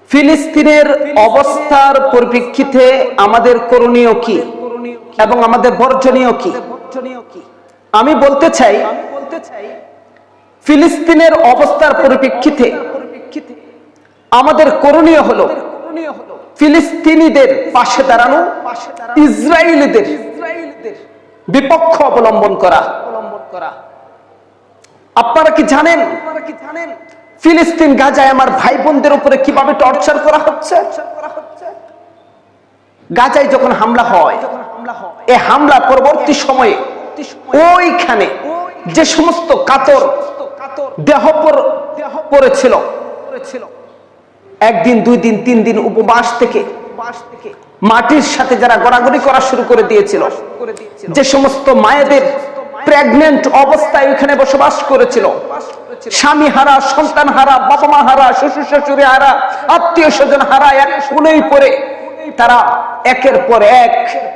ফিলিস্তিনের অবস্থার পরিপ্রেক্ষিতে আমাদের করণীয় কি এবং আমাদের বর্জনীয় কি? আমি বলতে চাই, ফিলিস্তিনের অবস্থার পরিপ্রেক্ষিতে আমাদের করণীয় হলো ফিলিস্তিনিদের পাশে দাঁড়ানো, ইসরায়েলিদের বিপক্ষ অবলম্বন করা। আপনারা কি জানেন ফিলিস্তিন গাজায় আমার ভাই বোনদের উপরে কিভাবে টর্চার করা হচ্ছে? গাজায় যখন হামলা হয়, এই হামলা পরবর্তী সময়ে ওইখানে যে সমস্ত কাতর দেহ পড়েছিল, একদিন, 2 দিন, 3 দিন উপবাস থেকে মাটির সাথে যারা গড়াগড়ি করা শুরু করে দিয়েছিল, যে সমস্ত মায়েদের প্রেগনেন্ট অবস্থায় ওখানে বসবাস করেছিল, স্বামী হারা, সন্তান হারা, বাবা মা হারা, শ্বশুর শাশুড়ি হারা, আত্মীয় স্বজন হারা, এক কোণেই পড়ে তারা একের পর এক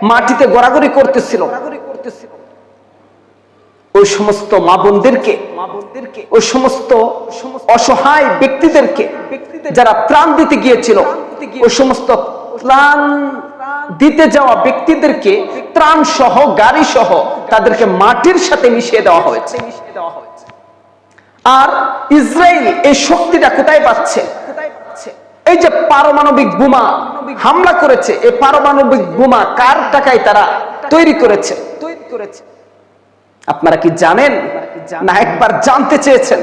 মাটিতে গড়াগড়ি করতেছিল। ওই সমস্ত মা বোনদেরকে, ওই সমস্ত অসহায় ব্যক্তিদেরকে যারা ত্রাণ দিতে গিয়েছিল, ওই সমস্ত ত্রাণ দিতে যাওয়া ব্যক্তিদেরকে ত্রাণ সহ, গাড়ি সহ তাদেরকে মাটির সাথে মিশিয়ে দেওয়া হয়েছে। আর ইসরায়েল এই শক্তিটা কোথায় পাচ্ছে? এই যে পারমাণবিক বোমা হামলা করেছে, এই পারমাণবিক বোমা কার টাকায় তারা তৈরি করেছে? আপনারা কি জানেন না একবার জানতে চেয়েছেন?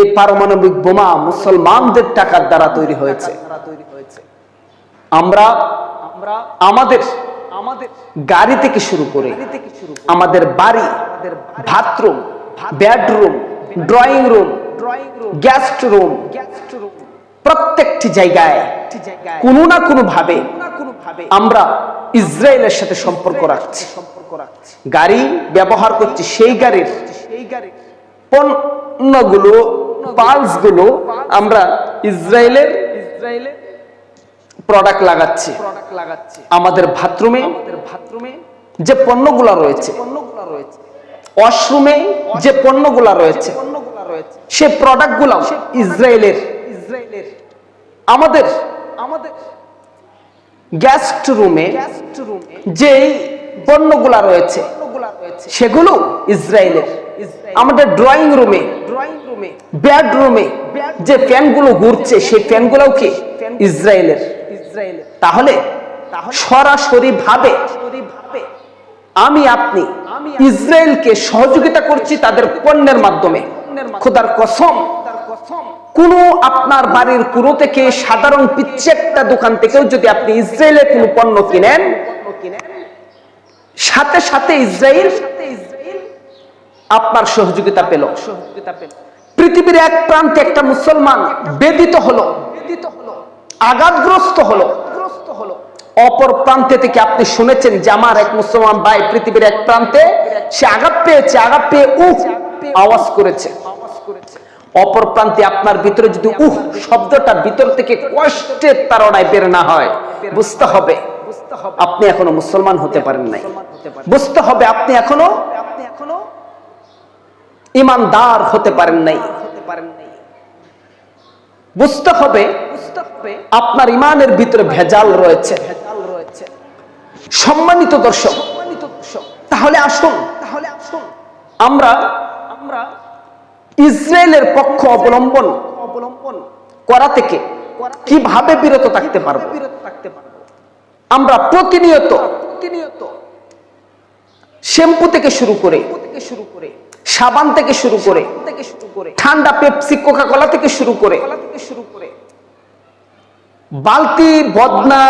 এই পারমাণবিক বোমা মুসলমানদের টাকার দ্বারা তৈরি হয়েছে। আমরা আমাদের গাড়ি থেকে শুরু করে আমাদের বাড়ি, bathroom, bedroom, drawing room, guest room, প্রত্যেকটি জায়গায় কোনো না কোনো ভাবে আমরা ইসরায়েলের সাথে সম্পর্ক রাখছি, গাড়ি ব্যবহার করছি, সেই গাড়ির পণ্যগুলো, পার্টস গুলো আমরা ইসরায়েলের প্রোডাক্ট লাগাচ্ছি। আমাদের বাথরুমে যে পণ্যগুলো রয়েছে, ওয়াশরুমে যে পণ্যগুলো রয়েছে, সে প্রোডাক্টগুলো ইসরায়েলের। আমাদের গেস্ট রুমে যেই পণ্যগুলো রয়েছে সেগুলো ইসরায়েলের। আমাদের ড্রয়িং রুমে, বেডরুমে যে ফ্যানগুলো ঘুরছে সেই ফ্যানগুলোও কি ইসরায়েলের। তাহলে সরাসরি ভাবে আমি আপনি ইসরায়েলকে সহযোগিতা করছি তাদের পণ্যের মাধ্যমে। খোদার কসম, কোন আপনার বাড়ির কুড়ো থেকে, সাধারণ পিচ্ছে একটা দোকান থেকেও যদি আপনি ইসরায়েলের কোন পণ্য কিনেন, সাথে সাথে ইসরায়েল আপনার সহযোগিতা পেল। পৃথিবীর এক প্রান্তে একটা মুসলমান বেদিত হলো, আঘাতগ্রস্ত হলো, অপর প্রান্তে থেকে আপনি শুনেছেন যে আমার এক মুসলমান ভাই পৃথিবীর এক প্রান্তে সে আঘাত পেয়েছে, আঘাত পেয়ে আওয়াজ করেছে। অপর প্রান্তে আপনার ভিতরে যদি শব্দটা ভিতর থেকে কষ্টের তাড়নায় বের না হয়, বুঝতে হবে আপনি এখনো মুসলমান হতে পারেন নাই। বুঝতে হবে আপনি এখনো ইমানদার হতে পারেন নাই। বুঝতে হবে আপনার ইমানের ভিতরে ভেজাল রয়েছে। সম্মানিত দর্শক, তাহলে আসুন আমরা ইসরায়েলের পক্ষ অবলম্বন করা থেকে কিভাবে বিরত থাকতে পারবো? আমরা প্রতিনিয়ত শ্যাম্পু থেকে শুরু করে, সাবান থেকে শুরু করে, ঠান্ডা পেপসি, কোকা কোলা থেকে শুরু করে, বালতি, বদনা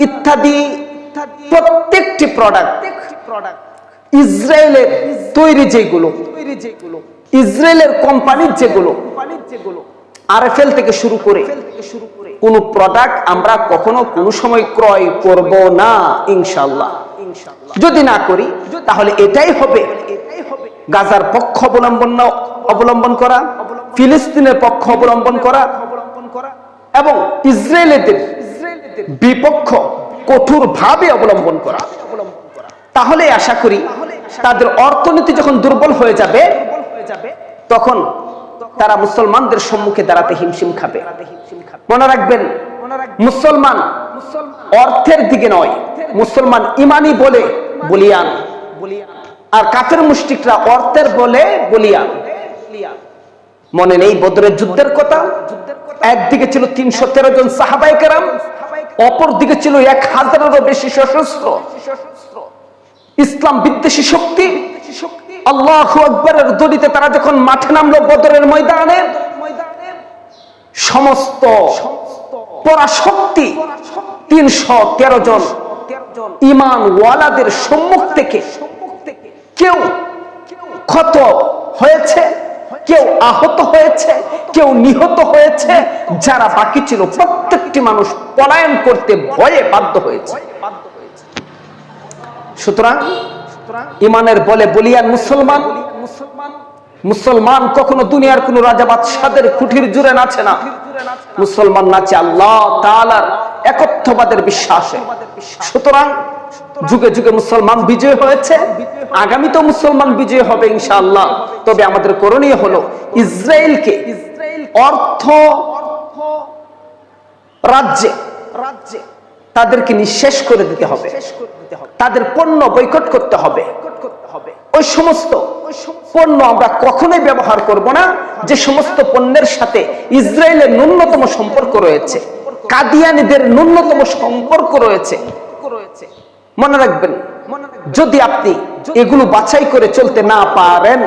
ইত্যাদি প্রত্যেকটি প্রোডাক্ট ইসরায়েলের তৈরি, যেগুলো ইসরায়েলের কোম্পানির, যেগুলো আরএফএল থেকে শুরু করে কোন প্রোডাক্ট আমরা কখনো কোনো সময় ক্রয় করব না ইনশাআল্লাহ। যদি না করি তাহলে এটাই হবে গাজার পক্ষ অবলম্বন করা, ফিলিস্তিনের পক্ষ অবলম্বন করা এবং ইসরায়েলিদের বিপক্ষ কঠোরভাবে অবলম্বন করা। তাহলে আশা করি তাদের অর্থনীতি যখন দুর্বল হয়ে যাবে, তখন তারা মুসলমানদের সম্মুখে দাঁড়াতে হিমশিম খাবে। মনে রাখবেন, মুসলমান অর্থের দিকে নয়, মুসলমান ইমানি বলে বলিয়ান, আর কাফের মুশরিকরা অর্থের বলে বলিয়ান। মনে নেই বদরের যুদ্ধের কথা? একদিকে ছিল 313 জন সাহাবায়ে কেরাম, অপর দিকে ছিল 1000-এরও বেশি সশস্ত্র ইসলাম বিদ্বেষী শক্তি। আল্লাহু আকবারের ধ্বনিতে তারা যখন মাঠে নামলো বদরের ময়দানে, সমস্ত পরাশক্তি 313 জন ঈমান ওয়ালাদের সম্মুখ থেকে কেউ ক্ষত হয়েছে, কেউ আহত হয়েছে, কেউ নিহত হয়েছে। যারা বাকি ছিল প্রত্যেকটি মানুষ পলায়ন করতে ভয়ে বাধ্য হয়েছে। সুতরাং ইমানের বলে বলিয়ান মুসলমান। মুসলমান কখনো দুনিয়ার কোন রাজা বাদশাদের কুঠির জুড়ে নাচে না, মুসলমান নাচে আল্লাহ তাআলার একত্ববাদের বিশ্বাসে। সুতরাং যুগে যুগে মুসলমান বিজয় হয়েছে, আগামীতেও মুসলমান বিজয় হবে ইনশাআল্লাহ। তবে আমাদের করণীয় হলো ইসরায়েলকে অর্থ রাজ্যে তাদেরকে নিঃশেষ করে দিতে হবে, তাদের পণ্য বয়কট করতে হবে। ওই সমস্ত পণ্য আমরা কখনোই ব্যবহার করব না যে সমস্ত পণ্যের সাথে ইসরায়েলের ন্যূনতম সম্পর্ক রয়েছে, কাদিয়ানীদের ন্যূনতম সম্পর্ক রয়েছে। মনে রাখবেন, যদি আপনি এগুলো বাছাই করে চলতে না পারেন,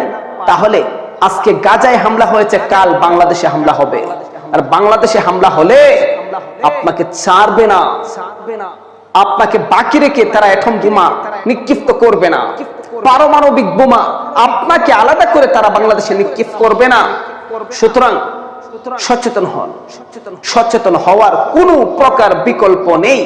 তাহলে আজকে গাজায় হামলা হয়েছে, কাল বাংলাদেশে হামলা হবে। আর বাংলাদেশে হামলা হলে আপনাকে ছাড়বে না, আপনাকে বাকি রেখে তারা অ্যাটম বোমা নিক্ষিপ্ত করবে না, পারমাণবিক বোমা আপনাকে আলাদা করে তারা বাংলাদেশে নিক্ষেপ করবে না। সুতরাং সচেতন হন, সচেতন হওয়ার কোনো প্রকার বিকল্প নেই।